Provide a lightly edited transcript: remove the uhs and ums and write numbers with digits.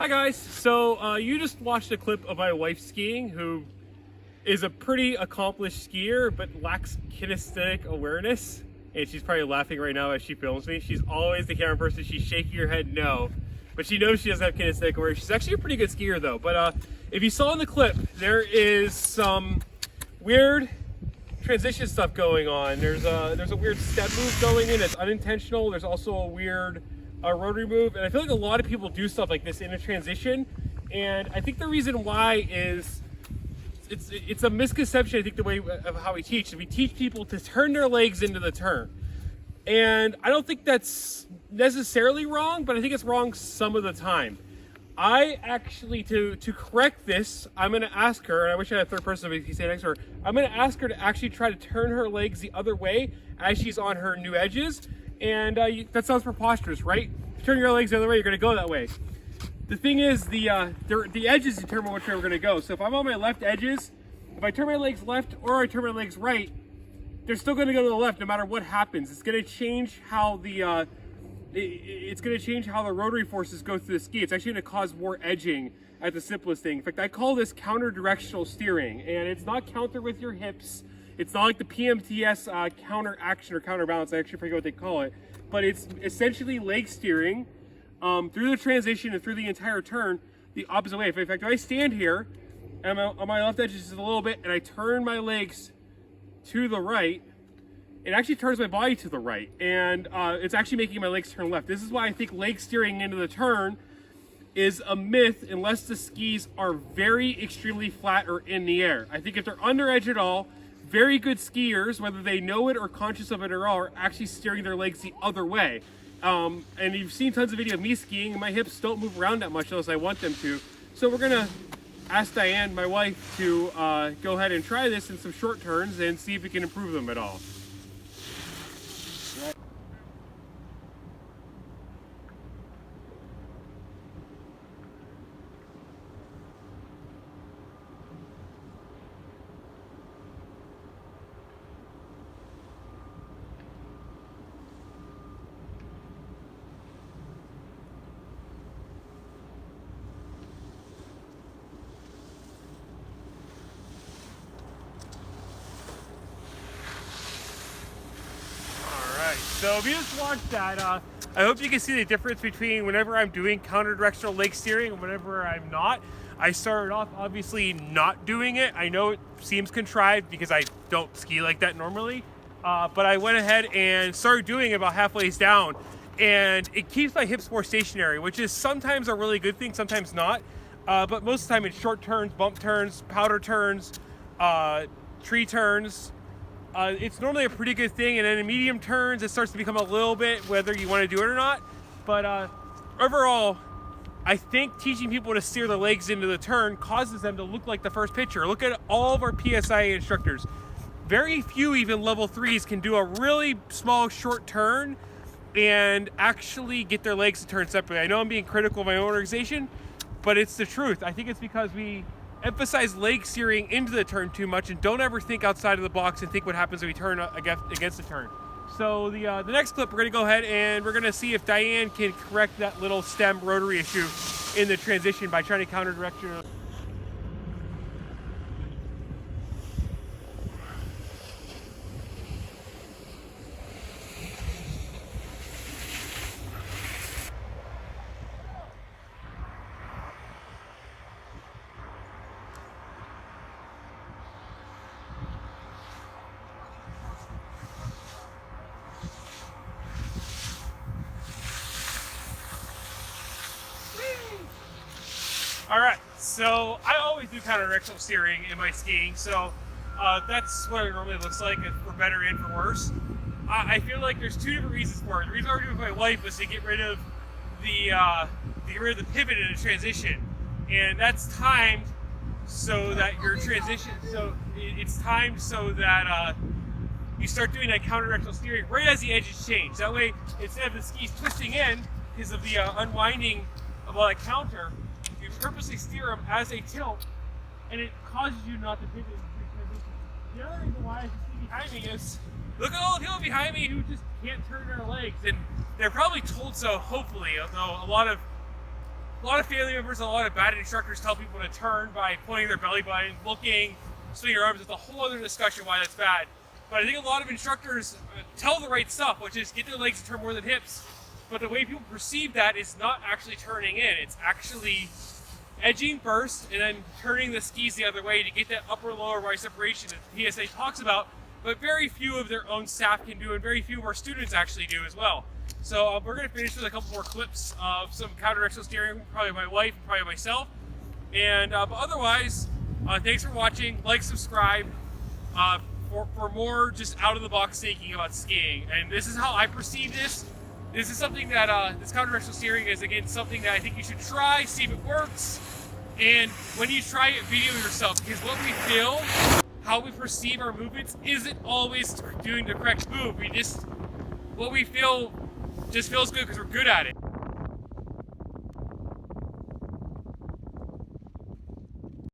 Hi guys, so you just watched a clip of my wife skiing, who is a pretty accomplished skier but lacks kinesthetic awareness, and she's probably laughing right now as she films me. She's always the camera person, she's shaking her head no, but she knows she doesn't have kinesthetic awareness. She's actually a pretty good skier though, but if you saw in the clip, there is some weird transition stuff going on. There's a weird step move going in, it's unintentional. There's also a weird rotary move, and I feel like a lot of people do stuff like this in a transition, and I think the reason why is it's a misconception. I think the way of how we teach people to turn their legs into the turn, and I don't think that's necessarily wrong, but I think it's wrong some of the time. I actually, to correct this, I'm going to ask her, and I wish I had a third person if you say next to her, I'm going to ask her to actually try to turn her legs the other way as she's on her new edges. And that sounds preposterous, right? If you turn your legs the other way, you're going to go that way. The thing is, the edges determine which way we're going to go. So if I'm on my left edges, if I turn my legs left or I turn my legs right, they're still going to go to the left no matter what happens. It's going to change how the rotary forces go through the ski. It's actually going to cause more edging at the simplest thing. In fact, I call this counter-directional steering, and it's not counter with your hips. It's not like the PMTS counter action or counterbalance. I actually forget what they call it, but it's essentially leg steering through the transition and through the entire turn the opposite way. In fact, if I stand here and I'm on my left edge just a little bit and I turn my legs to the right, it actually turns my body to the right, and it's actually making my legs turn left. This is why I think leg steering into the turn is a myth unless the skis are very extremely flat or in the air. I think if they're under edge at all, very good skiers, whether they know it or conscious of it at all, are actually steering their legs the other way. And you've seen tons of video of me skiing, and my hips don't move around that much unless I want them to. So we're gonna ask Diane, my wife, to go ahead and try this in some short turns and see if we can improve them at all. So if you just watched that, I hope you can see the difference between whenever I'm doing counter-directional leg steering and whenever I'm not. I started off obviously not doing it. I know it seems contrived because I don't ski like that normally, but I went ahead and started doing it about halfway down, and it keeps my hips more stationary, which is sometimes a really good thing, sometimes not. But most of the time in short turns, bump turns, powder turns, tree turns, it's normally a pretty good thing, and then in medium turns it starts to become a little bit whether you want to do it or not. But overall, I think teaching people to steer the legs into the turn causes them to look like the first pitcher. Look at all of our PSIA instructors. Very few, even level 3s, can do a really small short turn and actually get their legs to turn separately. I know I'm being critical of my own organization, but it's the truth. I think it's because we emphasize leg steering into the turn too much and don't ever think outside of the box and think what happens when we turn against the turn. So the next clip, we're going to go ahead and we're going to see if Diane can correct that little stem rotary issue in the transition by trying to counter direction. Alright, so I always do counter-directional steering in my skiing, so that's what it normally looks like, for better and for worse. I feel like there's two different reasons for it. The reason I was doing it with my wife was to get rid of the pivot in a transition, and that's timed so that your transition, it's timed so that you start doing that counter-directional steering right as the edges change. That way, instead of the skis twisting in because of the unwinding of all that counter, you purposely steer them as they tilt, and it causes you not to pivot in transition. The other reason why I see behind me is, look at all the people behind me who just can't turn their legs, and they're probably told so, hopefully, although a lot of a lot of family members and a lot of bad instructors tell people to turn by pointing their belly button, looking, swinging your arms. It's a whole other discussion why that's bad. But I think a lot of instructors tell the right stuff, which is get their legs to turn more than hips. But the way people perceive that is not actually turning in. It's actually edging first and then turning the skis the other way to get that upper lower body separation that the PSA talks about, but very few of their own staff can do and very few of our students actually do as well. So we're going to finish with a couple more clips of some counter-directional steering, probably my wife, probably myself. And but otherwise, thanks for watching. Like, subscribe for more just out-of-the-box thinking about skiing. And this is how I perceive this. This is something that, this counter-directional steering is, again, something that I think you should try, see if it works. And when you try it, video yourself, because what we feel, how we perceive our movements, isn't always doing the correct move. What we feel just feels good because we're good at it.